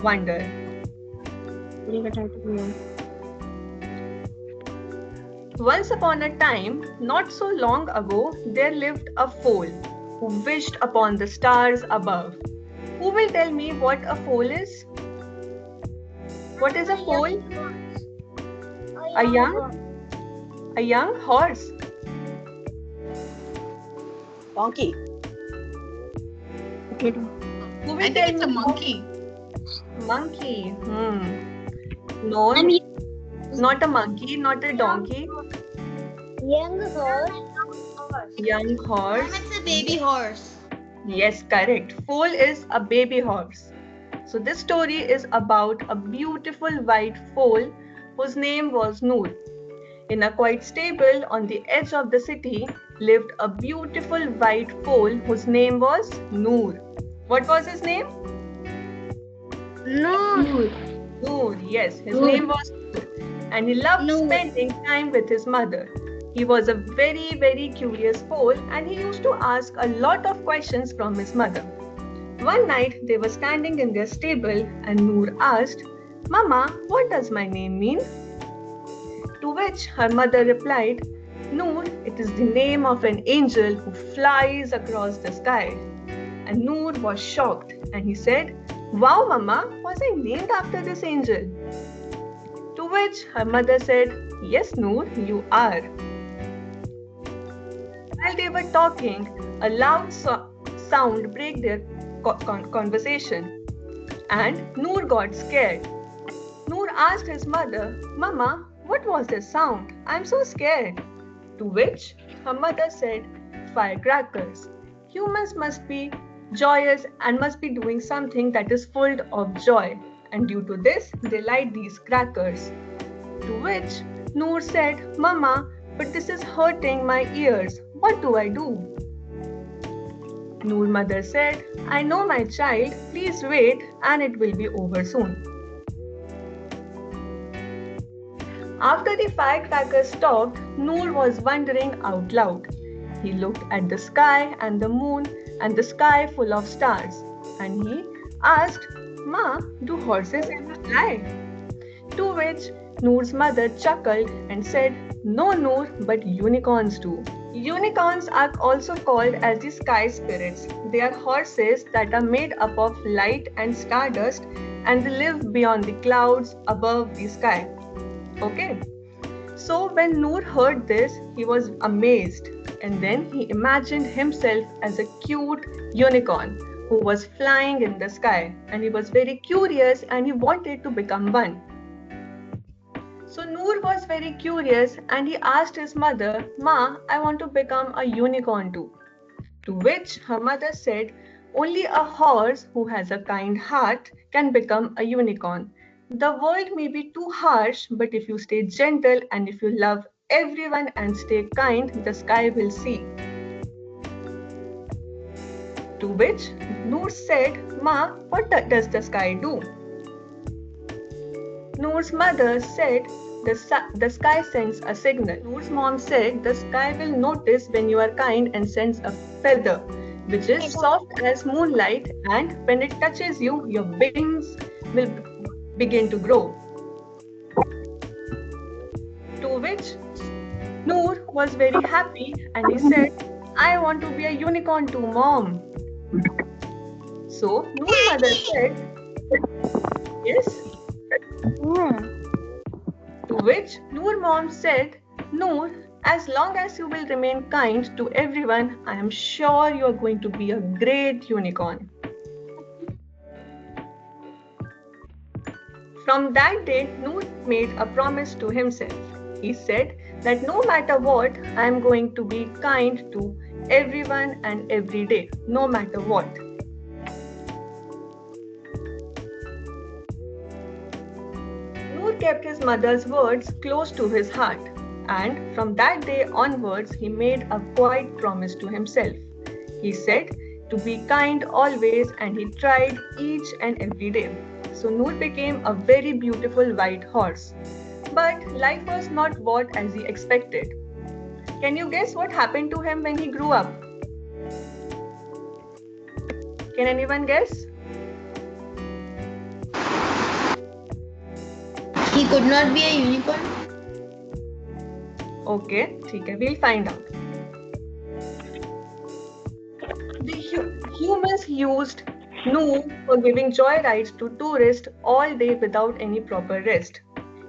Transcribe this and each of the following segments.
wonder. Once upon a time, not so long ago, there lived a foal who wished upon the stars above. Who will tell me what a foal is? What is a foal? A young horse. Donkey. Who will I think tell it's a me? monkey. Monkey. No, not a monkey, not a donkey. Young horse. Young horse. It's a baby horse. Yes, correct. Foal is a baby horse. So this story is about a beautiful white foal whose name was Noor. In a quiet stable on the edge of the city lived a beautiful white foal whose name was Noor. What was his name? No. Noor, yes, his name was Noor. And he loved spending time with his mother. He was a very, very curious foal and he used to ask a lot of questions from his mother. One night they were standing in their stable and Noor asked, "Mama, what does my name mean?" To which her mother replied, "Noor, it is the name of an angel who flies across the sky." And Noor was shocked and he said, "Wow, Mama, was I named after this angel?" To which her mother said, "Yes, Noor, you are." While they were talking, a loud sound broke their conversation and Noor got scared. Noor asked his mother, "Mama, what was this sound? I'm so scared." To which her mother said, "Firecrackers. Humans must be joyous and must be doing something that is full of joy. And due to this, they light these crackers." To which Noor said, "Mama, but this is hurting my ears. What do I do?" Noor mother said, "I know, my child. Please wait and it will be over soon." After the firecrackers stopped, Noor was wondering out loud. He looked at the sky and the moon and the sky full of stars. And he asked, "Ma, do horses ever fly?" To which Noor's mother chuckled and said, "No, Noor, but unicorns do." Unicorns are also called as the sky spirits. They are horses that are made up of light and stardust and they live beyond the clouds above the sky. Okay. So when Noor heard this, he was amazed and then he imagined himself as a cute unicorn who was flying in the sky and he was very curious and he wanted to become one. So Noor was very curious and he asked his mother, "Ma, I want to become a unicorn too." To which her mother said, "Only a horse who has a kind heart can become a unicorn. The world may be too harsh, but if you stay gentle and if you love everyone and stay kind, the sky will see." To which Noor said, "Ma, what does the sky do?" Noor's mother said, the sky sends a signal." Noor's mom said, "The sky will notice when you are kind and sends a feather, which is soft as moonlight, and when it touches you, your wings will begin to grow." To which Noor was very happy and he said, "I want to be a unicorn too, Mom." So Noor's mother said, "Yes." To which Noor mom said, "Noor, as long as you will remain kind to everyone, I am sure you are going to be a great unicorn." From that day, Noor made a promise to himself. He said that no matter what, I am going to be kind to everyone and every day, no matter what. Noor kept his mother's words close to his heart, and from that day onwards, he made a quiet promise to himself. He said to be kind always, and he tried each and every day. So Noor became a very beautiful white horse. But life was not what as he expected. Can you guess what happened to him when he grew up? Can anyone guess? He could not be a unicorn. Okay, ठीक है, we'll find out. The humans used Noor for giving joyrides to tourists all day without any proper rest.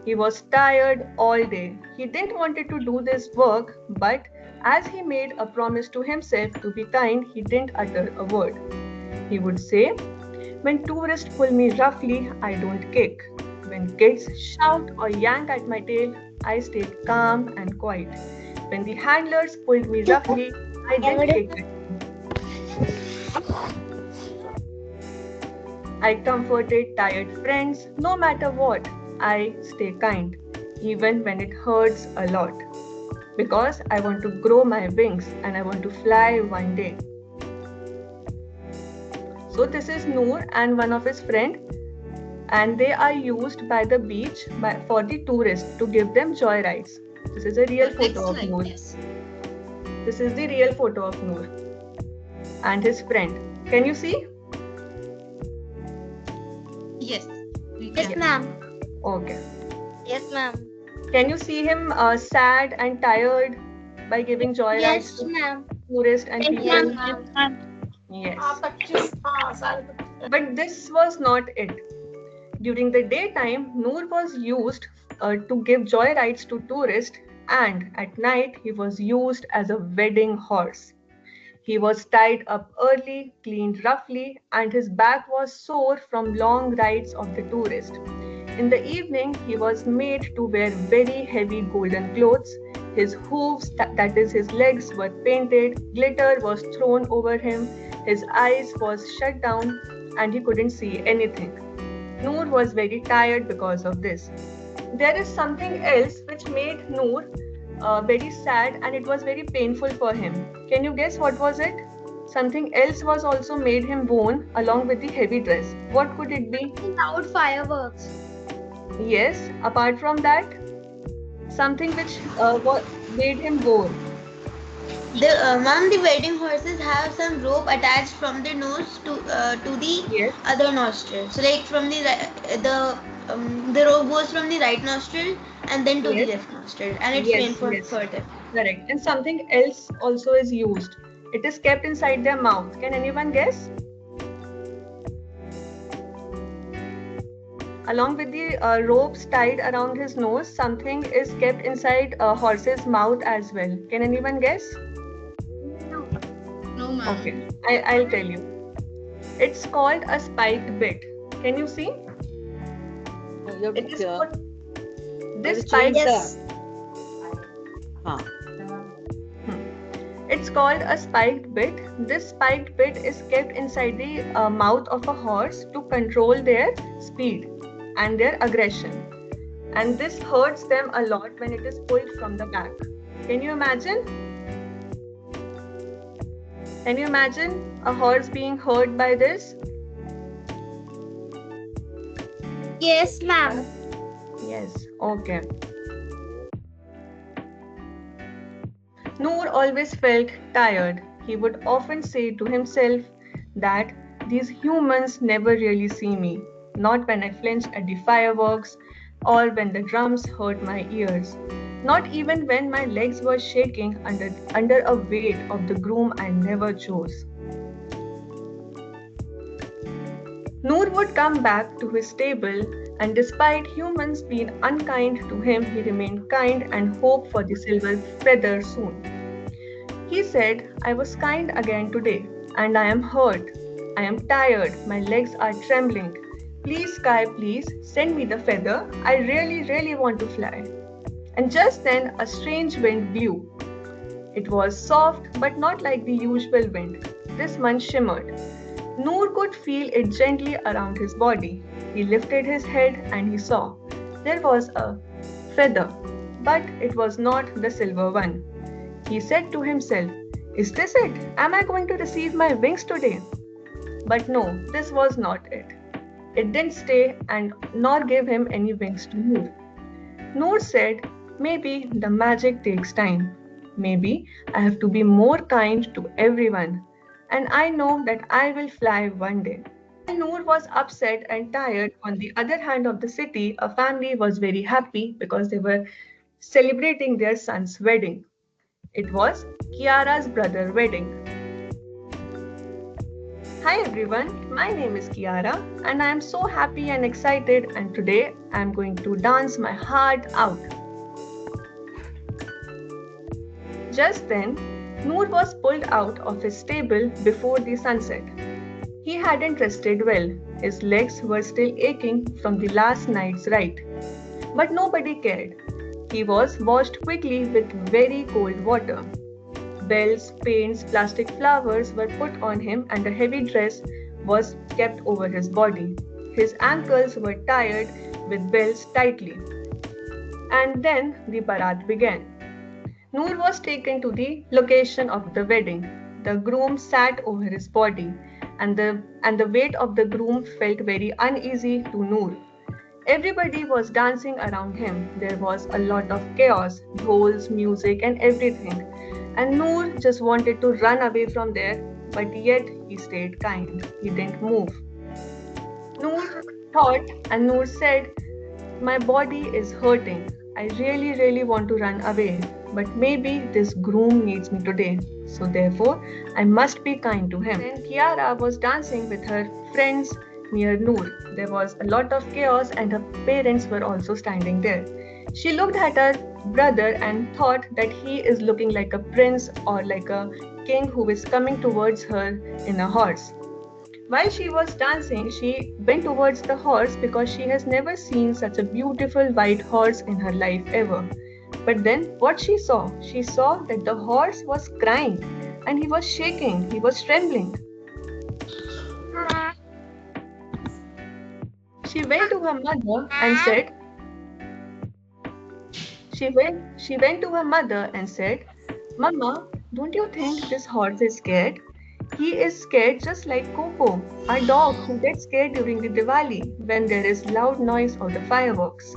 He was tired all day. He didn't want to do this work, but as he made a promise to himself to be kind, he didn't utter a word. He would say, "When tourists pull me roughly, I don't kick. When kids shout or yank at my tail, I stayed calm and quiet. When the handlers pulled me roughly, I didn't kick at them. I comforted tired friends no matter what. I stay kind, even when it hurts a lot. Because I want to grow my wings and I want to fly one day." So this is Noor and one of his friend, and they are used by the beach for the tourists to give them joy rides. This is a real photo of Noor. This is the real photo of Noor and his friend. Can you see? Yes. Yes, ma'am. Okay. Yes, ma'am. Can you see him sad and tired by giving joy rides Yes, to ma'am. tourists and Yes, people? ma'am. Yes. But this was not it. During the daytime, Noor was used to give joy rides to tourists, and at night, he was used as a wedding horse. He was tied up early, cleaned roughly, and his back was sore from long rides of the tourist. In the evening, he was made to wear very heavy golden clothes. His hooves, that is, his legs, were painted, glitter was thrown over him, his eyes was shut down, and he couldn't see anything. Noor was very tired because of this. There is something else which made Noor very sad, and it was very painful for him. Can you guess what was it? Something else was also made him moan along with the heavy dress. What could it be? Loud fireworks. Yes, apart from that, something which made him bore. Ma'am, the wedding horses have some rope attached from their nose to the Yes, other nostril. So, like from the rope goes from the right nostril and then to the yes, left nostril, and it's yes, painful yes. for them. Correct. And something else also is used. It is kept inside their mouth. Can anyone guess? Along with the ropes tied around his nose, something is kept inside a horse's mouth as well. Can anyone guess? No. No, ma'am. Okay, I'll tell you. It's called a spiked bit. Can you see? It is put, this spiked. Yes. It's called a spiked bit. This spiked bit is kept inside the mouth of a horse to control their speed and their aggression. And this hurts them a lot when it is pulled from the back. Can you imagine? Can you imagine a horse being hurt by this? Yes, ma'am. Yes, okay. Noor always felt tired. He would often say to himself that these humans never really see me, not when I flinch at the fireworks or when the drums hurt my ears, not even when my legs were shaking under a weight of the groom I never chose. Noor would come back to his stable, and despite humans being unkind to him, he remained kind and hoped for the silver feather soon. He said, "I was kind again today, and I am hurt. I am tired. My legs are trembling. Please, sky, please send me the feather. I really, really want to fly." And just then, a strange wind blew. It was soft, but not like the usual wind. This one shimmered. Noor could feel it gently around his body. He lifted his head and he saw there was a feather, but it was not the silver one. He said to himself, "Is this it? Am I going to receive my wings today?" But no, this was not it. It didn't stay and nor give him any wings to move. Noor said, "Maybe the magic takes time. Maybe I have to be more kind to everyone. And I know that I will fly one day." Noor was upset and tired, on the other hand of the city, a family was very happy because they were celebrating their son's wedding. It was Kiara's brother wedding. Hi everyone, my name is Kiara and I am so happy and excited, and today I am going to dance my heart out. Just then, Noor was pulled out of his stable before the sunset. He hadn't rested well. His legs were still aching from the last night's ride. But nobody cared. He was washed quickly with very cold water. Bells, paints, plastic flowers were put on him, and a heavy dress was kept over his body. His ankles were tied with bells tightly. And then the barat began. Noor was taken to the location of the wedding. The groom sat over his body, and the weight of the groom felt very uneasy to Noor. Everybody was dancing around him. There was a lot of chaos, holes, music, and everything. And Noor just wanted to run away from there, but yet he stayed kind. He didn't move. Noor thought, and Noor said, "My body is hurting. I really, really want to run away, but maybe this groom needs me today. So therefore, I must be kind to him." Then Kiara was dancing with her friends near Noor. There was a lot of chaos, and her parents were also standing there. She looked at her brother and thought that he is looking like a prince or like a king who is coming towards her in a horse. While she was dancing, she went towards the horse because she has never seen such a beautiful white horse in her life ever. But then what she saw that the horse was crying and he was shaking, he was trembling. She went to her mother and said, she went to her mother and said, "Mama, don't you think this horse is scared? He is scared just like Coco, our dog who gets scared during the Diwali when there is loud noise of the fireworks."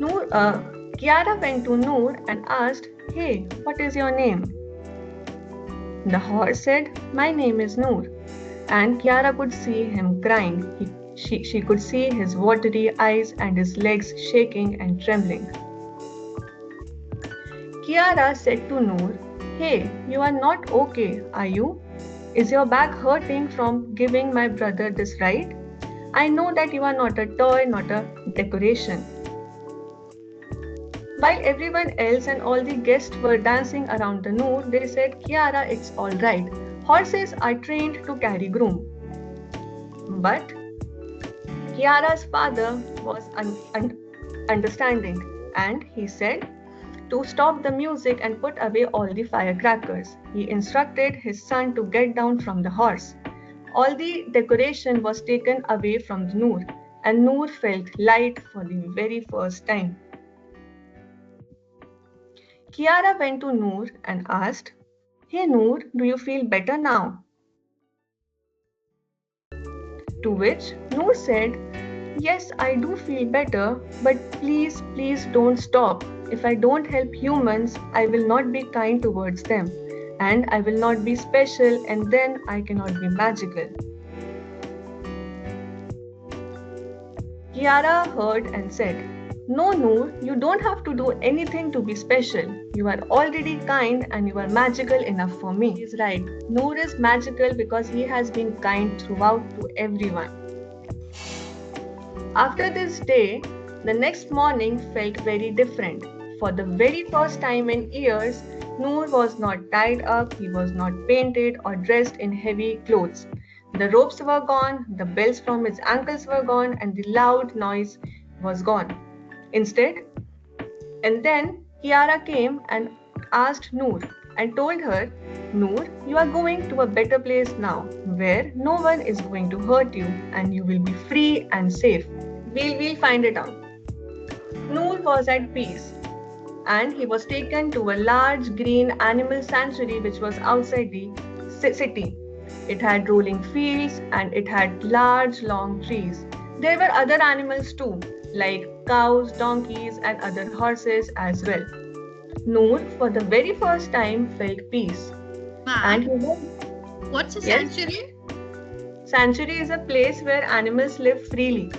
Noor, Kiara went to Noor and asked, "Hey, what is your name?" The horse said, "My name is Noor." And Kiara could see him crying. She could see his watery eyes and his legs shaking and trembling. Kiara said to Noor, "Hey, you are not okay, are you? Is your back hurting from giving my brother this ride? I know that you are not a toy, not a decoration." While everyone else and all the guests were dancing around the Noor, they said, "Kiara, it's all right. Horses are trained to carry groom." But Kiara's father was understanding, and he said to stop the music and put away all the firecrackers. He instructed his son to get down from the horse. All the decoration was taken away from Noor, and Noor felt light for the very first time. Kiara went to Noor and asked, "Hey Noor, do you feel better now?" To which Noor said, "Yes, I do feel better, but please, please don't stop. If I don't help humans, I will not be kind towards them, and I will not be special, and then I cannot be magical." Kiara heard and said, "No, Noor, you don't have to do anything to be special. You are already kind and you are magical enough for me." He is right. Noor is magical because he has been kind throughout to everyone. After this day, the next morning felt very different. For the very first time in years, Noor was not tied up, he was not painted or dressed in heavy clothes. The ropes were gone, the bells from his ankles were gone, and the loud noise was gone. Instead, and then Kiara came and asked Noor and told her, "Noor, you are going to a better place now, where no one is going to hurt you and you will be free and safe. We'll find it out." Noor was at peace, and he was taken to a large green animal sanctuary which was outside the city. It had rolling fields and it had large long trees. There were other animals too, like cows, donkeys, and other horses as well. Noor, for the very first time, felt peace. And Ma'am, he went. What's a Yes? sanctuary? Sanctuary is a place where animals live freely.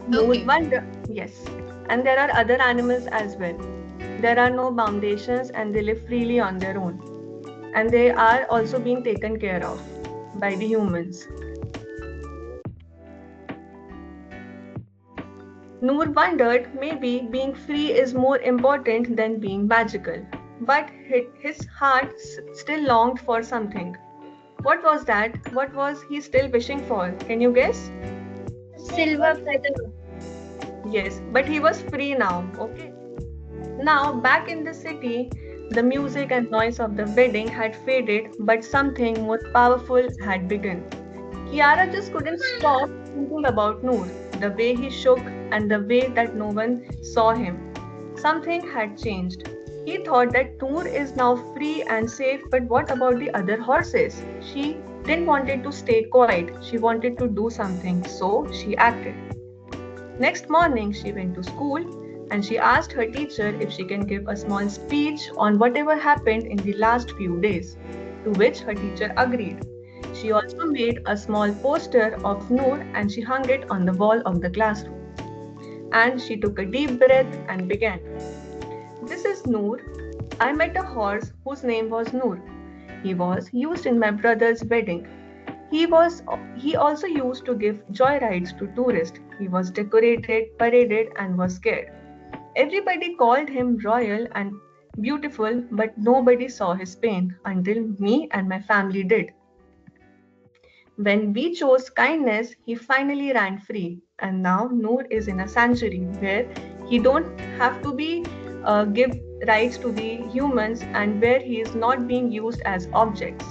Noor Okay. wonder. Yes. And there are other animals as well. There are no foundations and they live freely on their own. And they are also being taken care of by the humans. Noor wondered maybe being free is more important than being magical. But his heart still longed for something. What was that? What was he still wishing for? Can you guess? Silver feather. Yes, but he was free now, okay? Now, back in the city, the music and noise of the wedding had faded, but something more powerful had begun. Kiara just couldn't stop thinking about Noor, the way he shook and the way that no one saw him. Something had changed. He thought that Noor is now free and safe, but what about the other horses? She didn't want it to stay quiet. She wanted to do something, so she acted. Next morning, she went to school and she asked her teacher if she can give a small speech on whatever happened in the last few days, to which her teacher agreed. She also made a small poster of Noor and she hung it on the wall of the classroom. And she took a deep breath and began. This is Noor. I met a horse whose name was Noor. He was used in my brother's wedding. He also used to give joyrides to tourists. He was decorated, paraded, and was scared. Everybody called him royal and beautiful, but nobody saw his pain until me and my family did. When we chose kindness, he finally ran free, and now Noor is in a sanctuary where he don't have to be give rights to the humans and where he is not being used as objects.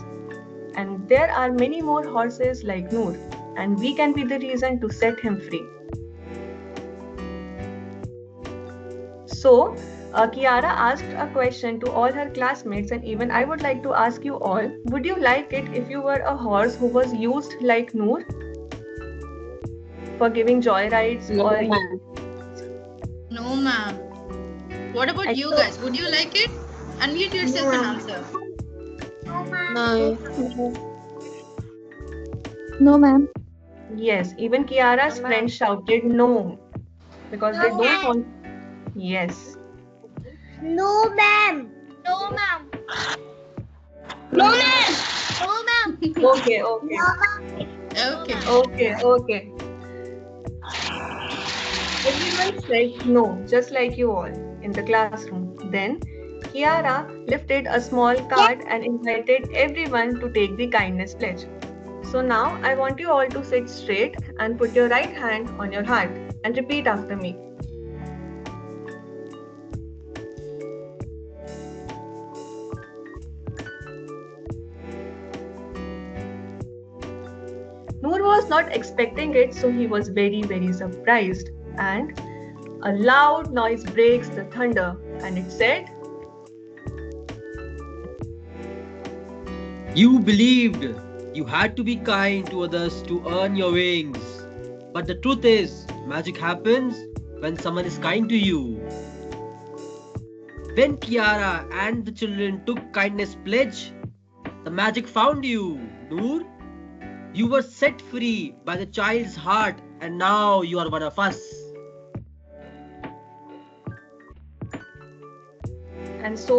And there are many more horses like Noor, and we can be the reason to set him free. So, Kiara asked a question to all her classmates, and even I would like to ask you all, would you like it if you were a horse who was used like Noor for giving joy rides No, or ma'am. No, ma'am. What about I you so guys? Would you like it? Unmute yourself and No. answer. No. No, ma'am. yes, even Kiara's friends shouted no because they don't want. Yes. No, ma'am. No, ma'am. No, ma'am. No, ma'am. Okay, okay, Okay. okay. Everyone said no, just like you all in the classroom. Then Kiara lifted a small card and invited everyone to take the kindness pledge. So now I want you all to sit straight and put your right hand on your heart and repeat after me. Noor was not expecting it, so he was very surprised. And a loud noise breaks the thunder, and it said, You believed you had to be kind to others to earn your wings. But the truth is, magic happens when someone is kind to you. When Kiara and the children took kindness pledge, the magic found you, Noor. You were set free by the child's heart, and now you are one of us. and so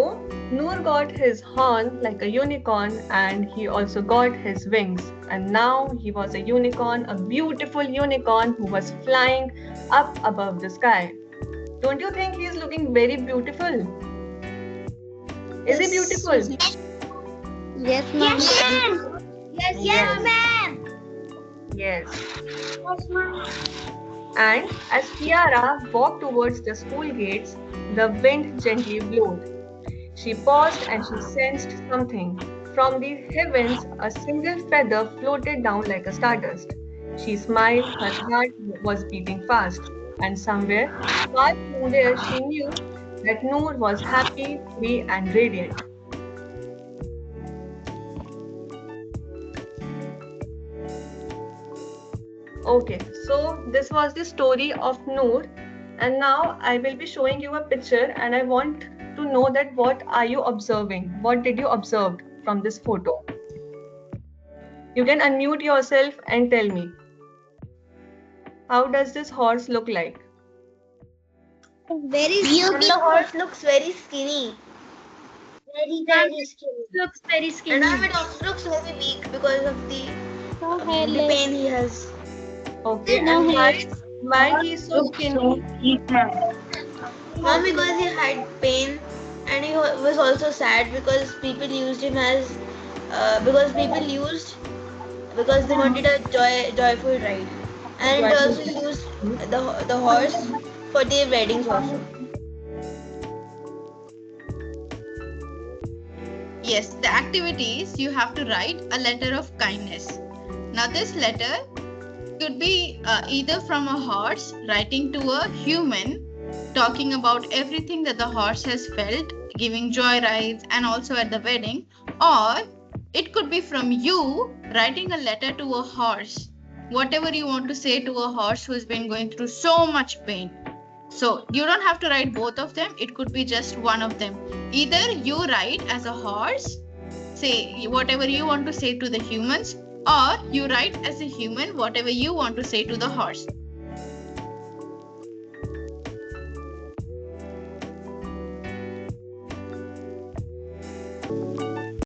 Noor got his horn like a unicorn and he also got his wings. And now he was a unicorn, a beautiful unicorn who was flying up above the sky. Don't you think he is looking very beautiful? Is he Yes. beautiful? Yes, ma'am. Yes, Yes. ma'am. Yes. Yes, ma'am. And as Kiara walked towards the school gates, the wind gently blew. She paused and she sensed something. From the heavens, a single feather floated down like a stardust. She smiled, her heart was beating fast, and somewhere, far somewhere, she knew that Noor was happy, free, and radiant. Okay, so this was the story of Noor, and now I will be showing you a picture, and I want to know that what are you observing? What did you observe from this photo? You can unmute yourself and tell me. How does this horse look like? Very And the horse looks very skinny. very skinny. Looks very And skinny. it also looks very weak because of the No the hairless. pain he has. Okay, No and hair. why he is so skinny? Mom, because he had pain and he was also sad because people used him as because they wanted a joyful ride, and it also used the horse for their weddings also. Yes, the activities you have to write a letter of kindness. Now, this letter could be either from a horse writing to a human, talking about everything that the horse has felt, giving joy rides, and also at the wedding, or it could be from you writing a letter to a horse, whatever you want to say to a horse who's been going through so much pain. So you don't have to write both of them, it could be just one of them. Either you write as a horse, say whatever you want to say to the humans, or you write as a human whatever you want to say to the horse.